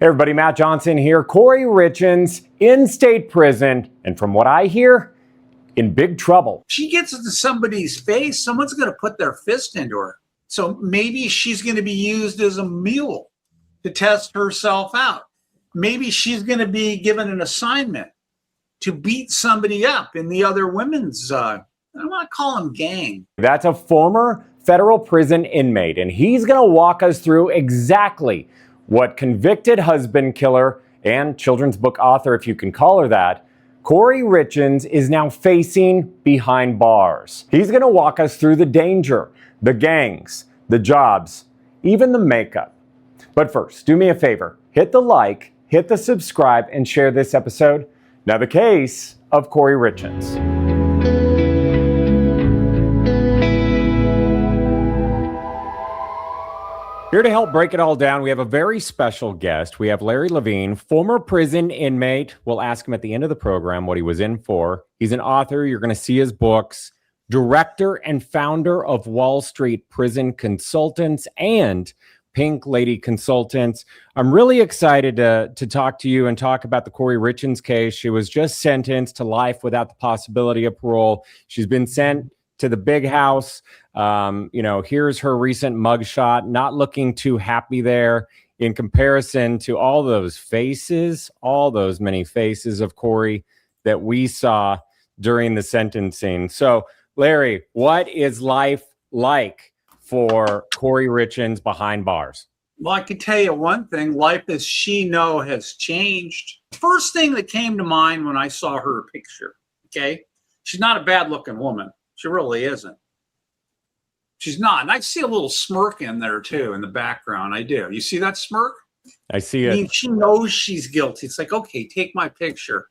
Hey everybody, Matt Johnson here. Kouri Richins in state prison, and from what I hear, in big trouble. She gets into somebody's face, someone's going to put their fist into her. So maybe she's going to be used as a mule to test herself out. Maybe she's going to be given an assignment to beat somebody up in the other women's, I don't want to call them gang. That's a former federal prison inmate, and he's going to walk us through exactly what convicted husband killer and children's book author, if you can call her that, Kouri Richins is now facing behind bars. He's going to walk us through the danger, the gangs, the jobs, even the makeup. But first, do me a favor, hit the like, hit the subscribe, and share this episode. Now the case of Kouri Richins. Here to help break it all down, we have a very special guest. We have Larry Levine, former prison inmate. We'll ask him at the end of the program what he was in for. He's an author. You're going to see his books. Director and founder of Wall Street Prison Consultants and Pink Lady Consultants. I'm really excited to talk to you and talk about the Kouri Richins case. She was just sentenced to life without the possibility of parole. She's been sent to the big house. Here's her recent mugshot, not looking too happy there in comparison to all those faces, all those many faces of Kouri that we saw during the sentencing. So, Larry, what is life like for Kouri Richins behind bars? Well, I can tell you one thing, life as she know has changed. First thing that came to mind when I saw her picture, okay? She's not a bad looking woman. She really isn't. She's not. And I see a little smirk in there too in the background. I do. You see that smirk? I see it. I mean, she knows she's guilty. It's like, okay, take my picture.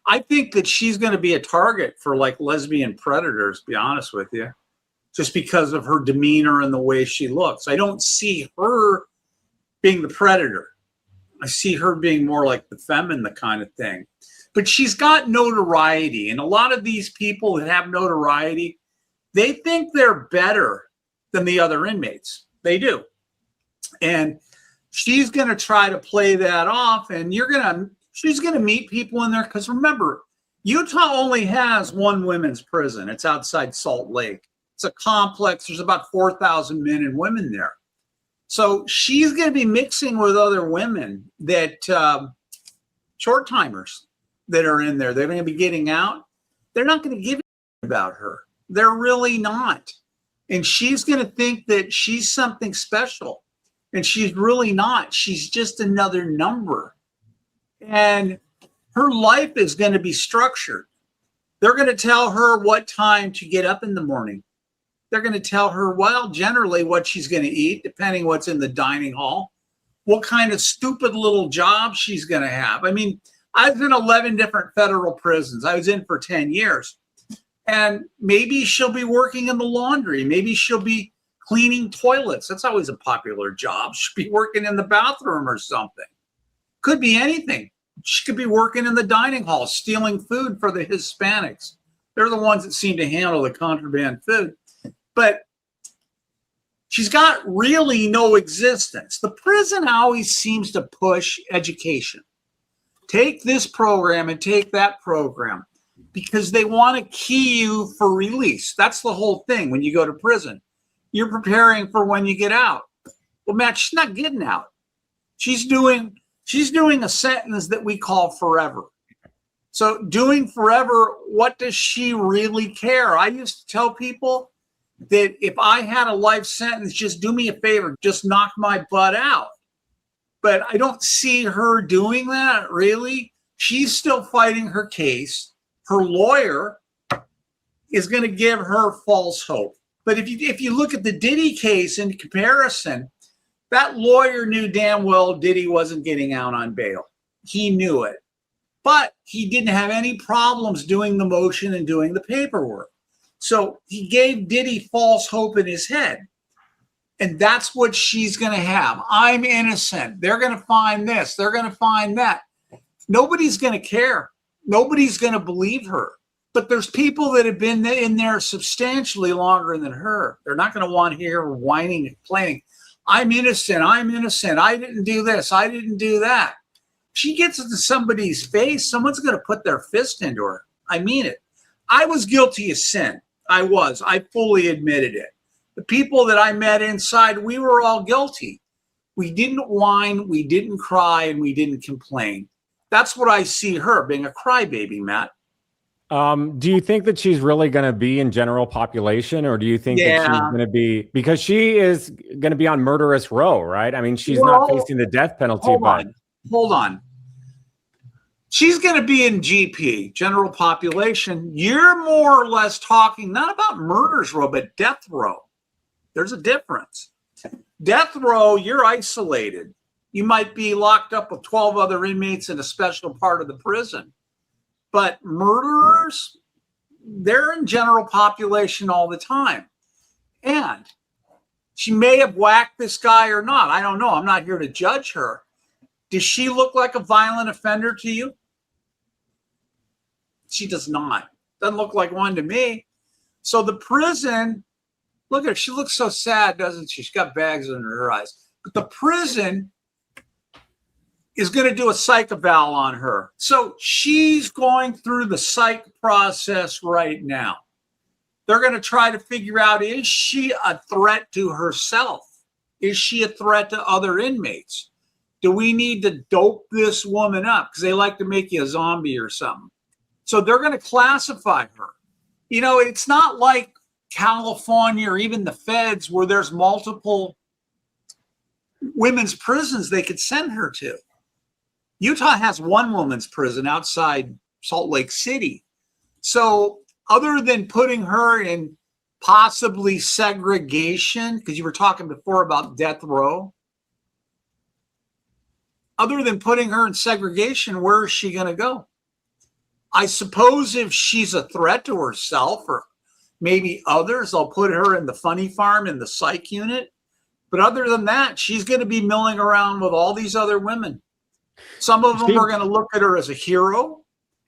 I think that she's going to be a target for like lesbian predators, to be honest with you, just because of her demeanor and the way she looks. I don't see her being the predator. I see her being more like the feminine kind of thing. But she's got notoriety, and a lot of these people that have notoriety, they think they're better than the other inmates. They do. And she's going to try to play that off, and she's going to meet people in there. Because remember, Utah only has one women's prison. It's outside Salt Lake. It's a complex. There's about 4,000 men and women there. So she's going to be mixing with other women that short timers that are in there. They're going to be getting out. They're not going to give a about her. They're really not. And she's going to think that she's something special. And she's really not. She's just another number. And her life is going to be structured. They're going to tell her what time to get up in the morning. They're going to tell her, well, generally what she's going to eat, depending what's in the dining hall, what kind of stupid little job she's going to have. I mean, I was in 11 different federal prisons. I was in for 10 years. And maybe she'll be working in the laundry. Maybe she'll be cleaning toilets. That's always a popular job. She'll be working in the bathroom or something. Could be anything. She could be working in the dining hall, stealing food for the Hispanics. They're the ones that seem to handle the contraband food. But she's got really no existence. The prison always seems to push education. Take this program and take that program because they want to key you for release. That's the whole thing when you go to prison. You're preparing for when you get out. Well, Matt, she's not getting out. She's doing a sentence that we call forever. So doing forever, what does she really care? I used to tell people that if I had a life sentence, just do me a favor, just knock my butt out. But I don't see her doing that, really. She's still fighting her case. Her lawyer is going to give her false hope. But if you look at the Diddy case in comparison, that lawyer knew damn well Diddy wasn't getting out on bail. He knew it. But he didn't have any problems doing the motion and doing the paperwork. So he gave Diddy false hope in his head. And that's what she's going to have. I'm innocent. They're going to find this. They're going to find that. Nobody's going to care. Nobody's going to believe her. But there's people that have been in there substantially longer than her. They're not going to want to hear her whining and complaining. I'm innocent. I'm innocent. I didn't do this. I didn't do that. She gets into somebody's face, someone's going to put their fist into her. I mean it. I was guilty of sin. I was. I fully admitted it. The people that I met inside, we were all guilty. We didn't whine, we didn't cry, and we didn't complain. That's what I see her, being a crybaby, Matt. Do you think that she's really going to be in general population, or do you think that she's going to be, because she is going to be on murderous row, right? I mean, she's not facing the death penalty, Hold on. She's going to be in GP, general population. You're more or less talking not about murderous row, but death row. There's a difference. Death row, you're isolated. You might be locked up with 12 other inmates in a special part of the prison. But murderers, they're in general population all the time. And she may have whacked this guy or not. I don't know. I'm not here to judge her. Does she look like a violent offender to you? She does not. Doesn't look like one to me. So the prison, look at her. She looks so sad, doesn't she? She's got bags under her eyes. But the prison is going to do a psych eval on her. So she's going through the psych process right now. They're going to try to figure out, is she a threat to herself? Is she a threat to other inmates? Do we need to dope this woman up? Because they like to make you a zombie or something. So they're going to classify her. You know, it's not like California or even the feds where there's multiple women's prisons they could send her to. Utah has one women's prison outside Salt Lake City. So other than putting her in possibly segregation, because you were talking before about death row, other than putting her in segregation, where is she going to go? I suppose if she's a threat to herself or maybe others, they'll put her in the funny farm in the psych unit. But other than that, she's going to be milling around with all these other women. Some of them are going to look at her as a hero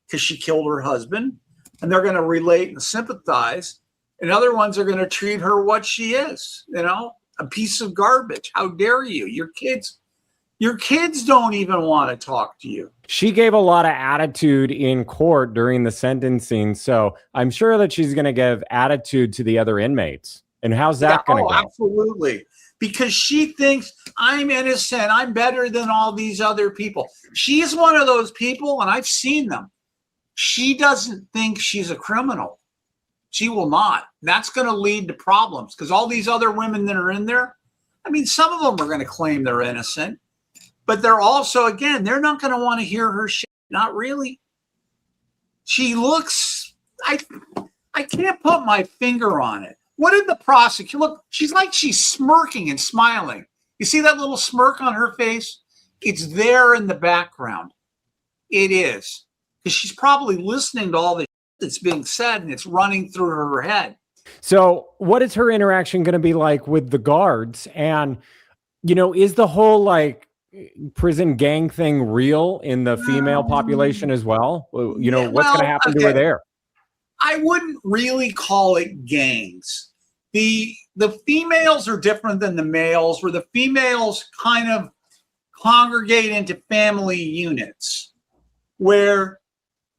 because she killed her husband, and they're going to relate and sympathize. And other ones are going to treat her what she is, you know, a piece of garbage. How dare you? Your kids don't even want to talk to you. She gave a lot of attitude in court during the sentencing, so I'm sure that she's going to give attitude to the other inmates. And how's that going to go? Absolutely. Because she thinks I'm innocent. I'm better than all these other people. She's one of those people, and I've seen them. She doesn't think she's a criminal. She will not. That's going to lead to problems because all these other women that are in there, I mean, some of them are going to claim they're innocent, but they're also, again, they're not going to want to hear her shit. Not really. She looks, I can't put my finger on it. What did the prosecutor look? She's like she's smirking and smiling. You see that little smirk on her face? It's there in the background. It is. Because she's probably listening to all the that's being said and it's running through her head. So what is her interaction going to be like with the guards? And, you know, is the whole like prison gang thing real in the female population as well? You know, what's going to happen to her there? I wouldn't really call it gangs. The females are different than the males, where the females kind of congregate into family units, where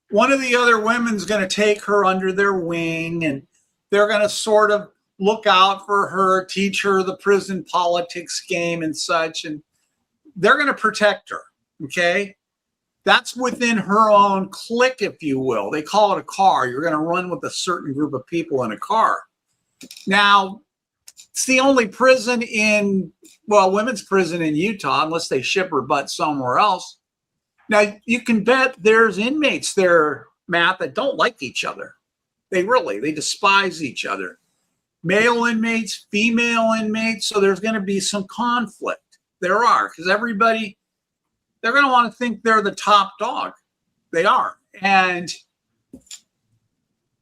one of the other women's going to take her under their wing and they're going to sort of look out for her, teach her the prison politics game and such, and they're going to protect her, okay? That's within her own clique, if you will. They call it a car. You're going to run with a certain group of people in a car. Now, it's the only prison women's prison in Utah, unless they ship her butt somewhere else. Now, you can bet there's inmates there, Matt, that don't like each other. They despise each other. Male inmates, female inmates. So there's going to be some conflict. There are, because everybody, they're going to want to think they're the top dog. They are. And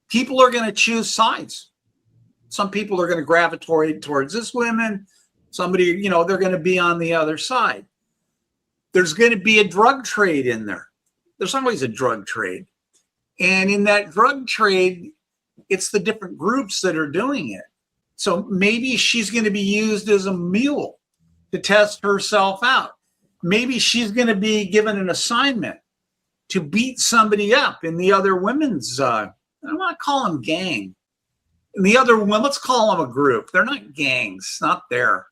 people are going to choose sides. Some people are going to gravitate towards this woman. Somebody, you know, they're going to be on the other side. There's going to be a drug trade in there. There's always a drug trade. And in that drug trade, it's the different groups that are doing it. So maybe she's going to be used as a mule. to test herself out. Maybe she's going to be given an assignment to beat somebody up in the other women's, I don't want to call them gang. In the other one, let's call them a group. They're not gangs, not there.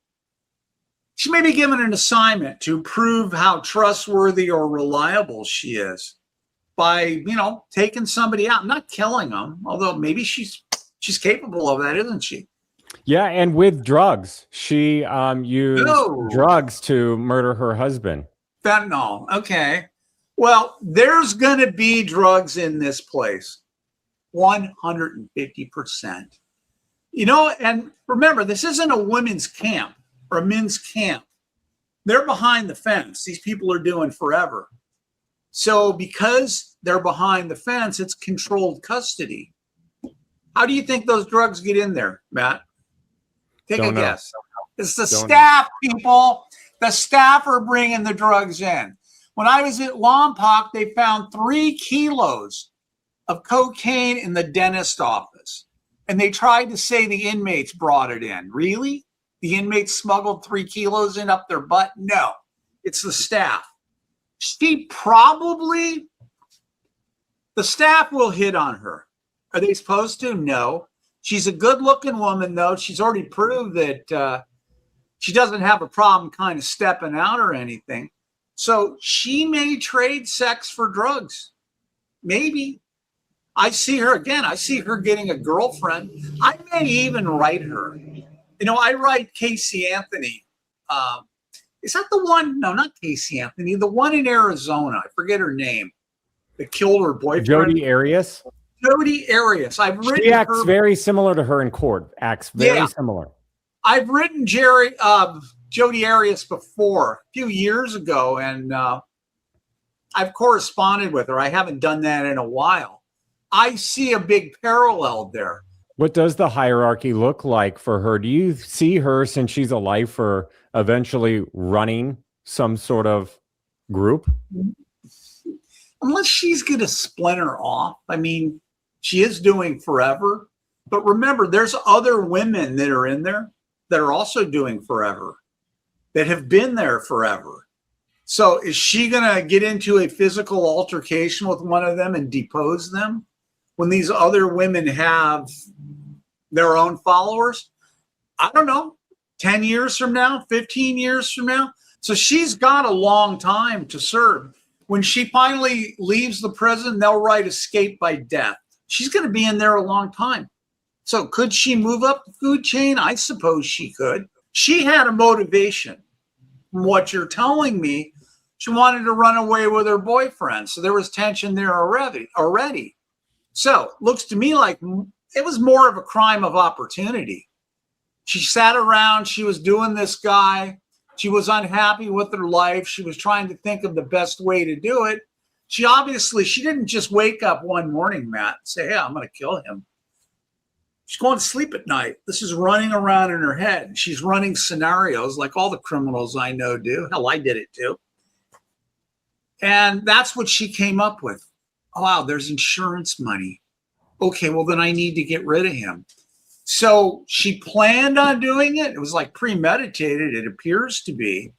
She may be given an assignment to prove how trustworthy or reliable she is by, taking somebody out, not killing them, although maybe she's capable of that, isn't she? Yeah, and with drugs. She used drugs to murder her husband. Fentanyl. Okay. Well, there's going to be drugs in this place. 150%. And remember, this isn't a women's camp or a men's camp. They're behind the fence. These people are doing forever. So because they're behind the fence, it's controlled custody. How do you think those drugs get in there, Matt? Take a guess. It's the staff, people. The staff are bringing the drugs in. When I was at Lompoc, they found 3 kilos of cocaine in the dentist office. And they tried to say the inmates brought it in. Really? The inmates smuggled 3 kilos in up their butt? No, it's the staff. The staff will hit on her. Are they supposed to? No. She's a good-looking woman, though. She's already proved that she doesn't have a problem kind of stepping out or anything. So she may trade sex for drugs. Maybe. I see her again. I see her getting a girlfriend. I may even write her. I write Casey Anthony. Is that the one? No, not Casey Anthony. The one in Arizona. I forget her name. That killed her boyfriend. Jodi Arias. Jodi Arias. She acts very similar to her in court. Acts very similar. I've written Jodi Arias before, a few years ago, and I've corresponded with her. I haven't done that in a while. I see a big parallel there. What does the hierarchy look like for her? Do you see her, since she's a lifer, eventually running some sort of group? Unless she's going to splinter off. I mean, she is doing forever. But remember, there's other women that are in there that are also doing forever, that have been there forever. So is she going to get into a physical altercation with one of them and depose them when these other women have their own followers? I don't know, 10 years from now, 15 years from now. So she's got a long time to serve. When she finally leaves the prison, they'll write escape by death. She's going to be in there a long time. So could she move up the food chain? I suppose she could. She had a motivation. From what you're telling me, she wanted to run away with her boyfriend. So there was tension there already. So looks to me like it was more of a crime of opportunity. She sat around. She was doing this guy. She was unhappy with her life. She was trying to think of the best way to do it. She didn't just wake up one morning, Matt, and say, hey, I'm going to kill him. She's going to sleep at night. This is running around in her head. She's running scenarios like all the criminals I know do. Hell, I did it too. And that's what she came up with. Oh, wow, there's insurance money. Okay, well, then I need to get rid of him. So she planned on doing it. It was like premeditated, it appears to be.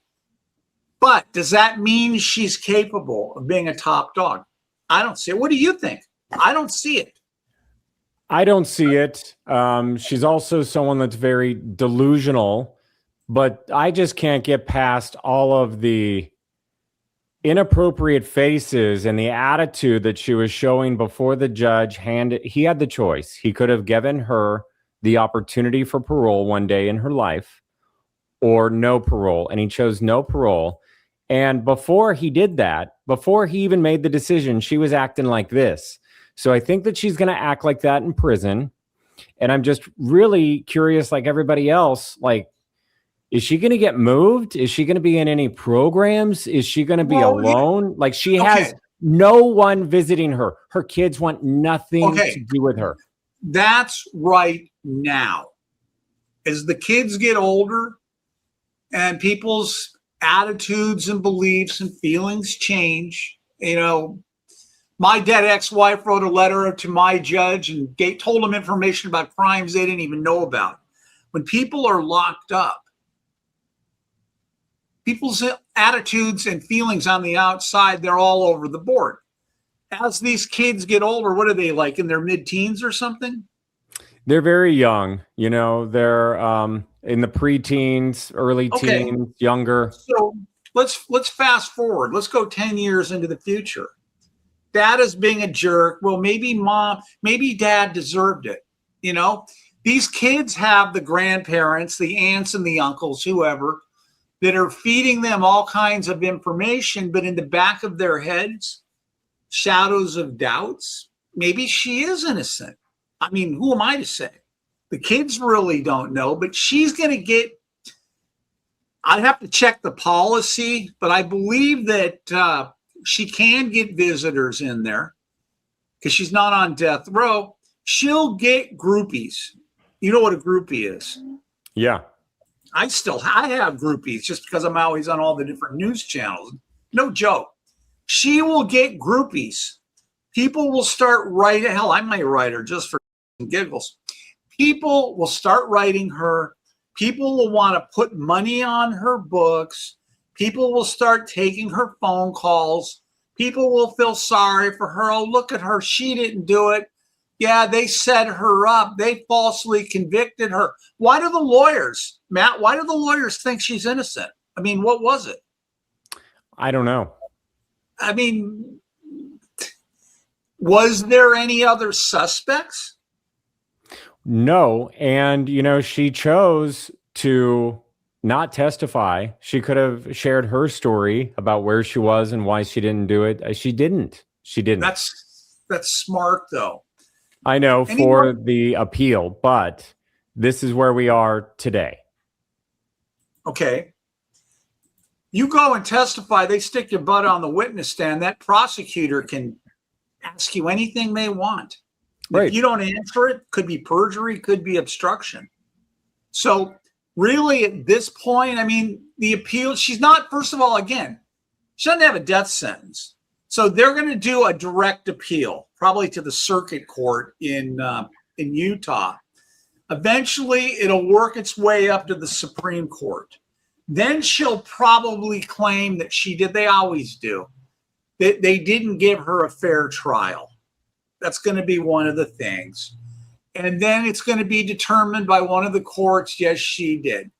But does that mean she's capable of being a top dog? I don't see it. What do you think? I don't see it. I don't see it. She's also someone that's very delusional, but I just can't get past all of the inappropriate faces and the attitude that she was showing before the judge. He had the choice. He could have given her the opportunity for parole one day in her life or no parole, and he chose no parole. And before he did that, before he even made the decision, she was acting like this. So I think that she's going to act like that in prison. And I'm just really curious, like everybody else, like, is she going to get moved? Is she going to be in any programs? Is she going to be alone? Like, she has no one visiting her. Her kids want nothing to do with her. That's right now. As the kids get older and people's attitudes and beliefs and feelings change, my dead ex-wife wrote a letter to my judge and told him information about crimes they didn't even know about. When people are locked up, people's attitudes and feelings on the outside, they're all over the board. As these kids get older, what are they like, in their mid-teens or something? They're very young. They're in the preteens, early Okay. teens, younger. So let's fast forward. Let's go 10 years into the future. Dad is being a jerk. Well, maybe dad deserved it. These kids have the grandparents, the aunts and the uncles, whoever, that are feeding them all kinds of information, but in the back of their heads, shadows of doubts. Maybe she is innocent. I mean, who am I to say? The kids really don't know, but she's going to get, I'd have to check the policy, but I believe that she can get visitors in there because she's not on death row. She'll get groupies. You know what a groupie is? Yeah. I have groupies just because I'm always on all the different news channels. No joke. She will get groupies. People will start writing. Hell, I might write her just for giggles. People will start writing her. People will want to put money on her books. People will start taking her phone calls. People will feel sorry for her. Oh, look at her. She didn't do it. Yeah, they set her up. They falsely convicted her. Why do the lawyers, Matt, why do the lawyers think she's innocent? I mean, what was it? I don't know. I mean, was there any other suspects? No. And, she chose to not testify. She could have shared her story about where she was and why she didn't do it. She didn't. That's smart, though. I know, for the appeal, but this is where we are today. Okay. You go and testify, they stick your butt on the witness stand. That prosecutor can ask you anything they want. Right. If you don't answer it, could be perjury, could be obstruction. So really at this point, I mean, the appeal, she's not, first of all, again, she doesn't have a death sentence. So they're going to do a direct appeal, probably to the circuit court in Utah. Eventually, it'll work its way up to the Supreme Court. Then she'll probably claim that she did. They always do. That they didn't give her a fair trial. That's going to be one of the things. And then it's going to be determined by one of the courts, yes, she did.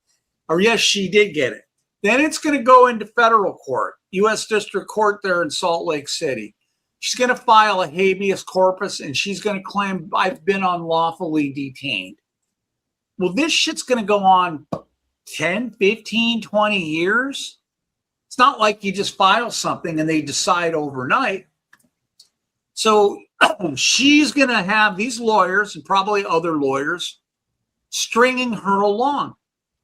Or yes, she did get it. Then it's going to go into federal court, U.S. District Court there in Salt Lake City. She's going to file a habeas corpus, and she's going to claim, I've been unlawfully detained. Well, this shit's going to go on 10, 15, 20 years. It's not like you just file something and they decide overnight. So she's going to have these lawyers and probably other lawyers stringing her along.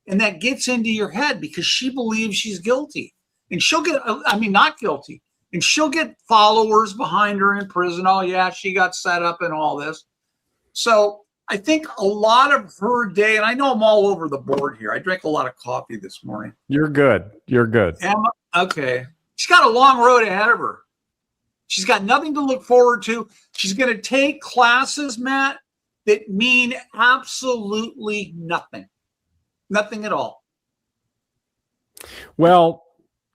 And that gets into your head because she believes she's guilty. And she'll get, not guilty. And she'll get followers behind her in prison. Oh, yeah, she got set up and all this. So I think a lot of her day, and I know I'm all over the board here. I drank a lot of coffee this morning. You're good. You're good. Emma, okay. She's got a long road ahead of her. She's got nothing to look forward to. She's going to take classes, Matt, that mean absolutely nothing. Nothing at all. Well,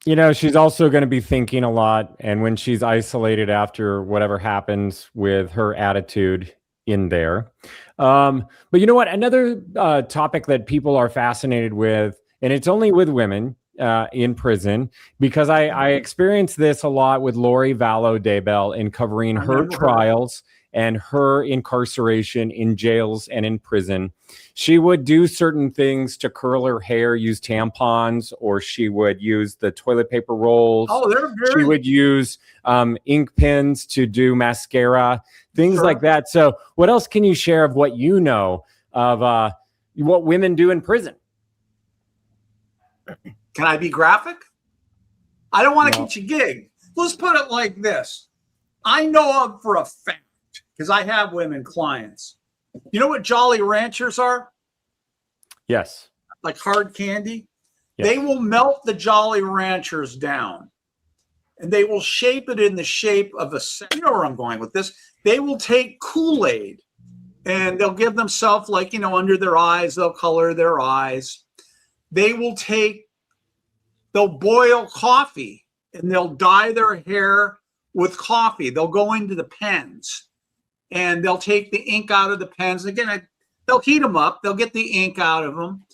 she's also going to be thinking a lot. And when she's isolated after whatever happens with her attitude in there. But you know what? Another topic that people are fascinated with, and it's only with women in prison, because I experienced this a lot with Lori Vallow Daybell in covering her trials and her incarceration in jails and in prison. She would do certain things to curl her hair, use tampons, or she would use the toilet paper rolls. Oh, they're very... She would use ink pens to do mascara, things like that. So what else can you share of what you know of what women do in prison? Can I be graphic? I don't want to get you gig. Let's put it like this. I know of for a fact, because I have women clients. You know what Jolly Ranchers are? Yes. Like hard candy? Yes. They will melt the Jolly Ranchers down, and they will shape it in the shape of a, you know where I'm going with this. They will take Kool-Aid, and they'll give themselves, like, under their eyes, they'll color their eyes. They will take they'll boil coffee and they'll dye their hair with coffee. They'll go into the pens and they'll take the ink out of the pens. Again, they'll heat them up. They'll get the ink out of them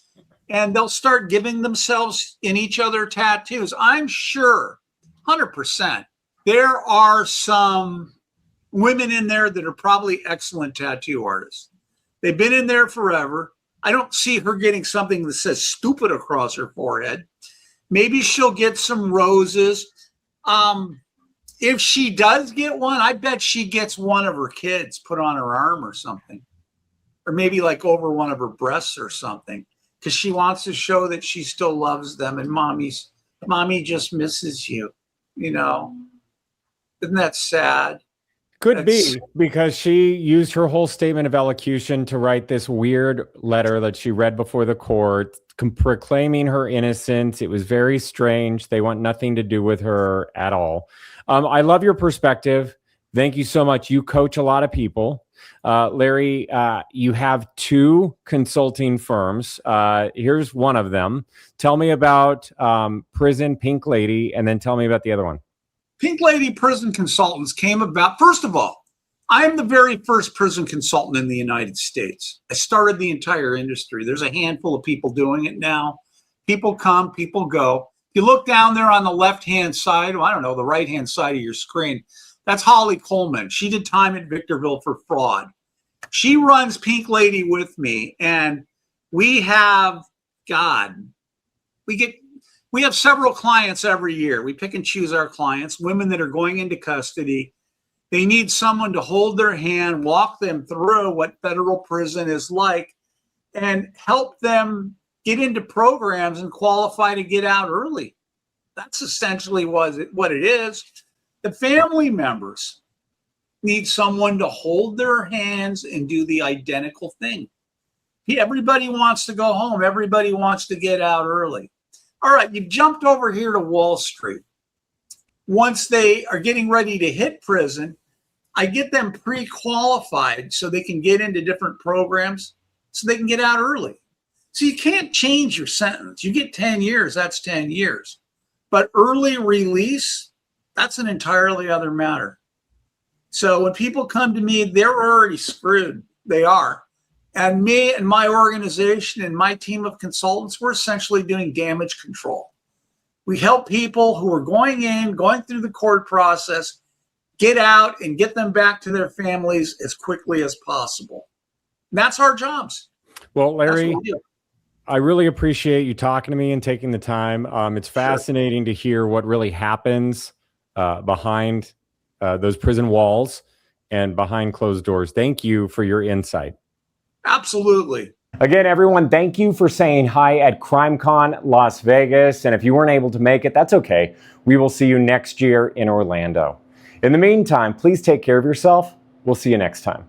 and they'll start giving themselves in each other tattoos. I'm sure 100% there are some women in there that are probably excellent tattoo artists. They've been in there forever. I don't see her getting something that says stupid across her forehead. Maybe she'll get some roses. If she does get one, I bet she gets one of her kids put on her arm or something, or maybe like over one of her breasts or something, because she wants to show that she still loves them and mommy just misses you. You know, isn't that sad? Could be, because she used her whole statement of elocution to write this weird letter that she read before the court, proclaiming her innocence. It was very strange. They want nothing to do with her at all. I love your perspective. Thank you so much. You coach a lot of people. Larry, you have 2 consulting firms. Here's one of them. Tell me about Prison Pink Lady, and then tell me about the other one. Pink Lady Prison Consultants came about. First of all, I'm the very first prison consultant in the United States. I started the entire industry. There's a handful of people doing it now. People come, people go. If you look down there on the left-hand side, well, I don't know, the right-hand side of your screen, that's Holly Coleman. She did time at Victorville for fraud. She runs Pink Lady with me, and we have, we have several clients every year. We pick and choose our clients, women that are going into custody. They need someone to hold their hand, walk them through what federal prison is like, and help them get into programs and qualify to get out early. That's essentially what it is. The family members need someone to hold their hands and do the identical thing. Everybody wants to go home. Everybody wants to get out early. All right, you've jumped over here to Wall Street. Once they are getting ready to hit prison, I get them pre-qualified so they can get into different programs so they can get out early. So you can't change your sentence. You get 10 years, that's 10 years. But early release, that's an entirely other matter. So when people come to me, they're already screwed. They are. And me and my organization and my team of consultants, we're essentially doing damage control. We help people who are going through the court process, get out and get them back to their families as quickly as possible. And that's our jobs. Well, Larry, I really appreciate you talking to me and taking the time. It's fascinating to hear what really happens behind those prison walls and behind closed doors. Thank you for your insight. Absolutely. Again, everyone, thank you for saying hi at CrimeCon Las Vegas. And if you weren't able to make it, that's okay. We will see you next year in Orlando. In the meantime, please take care of yourself. We'll see you next time.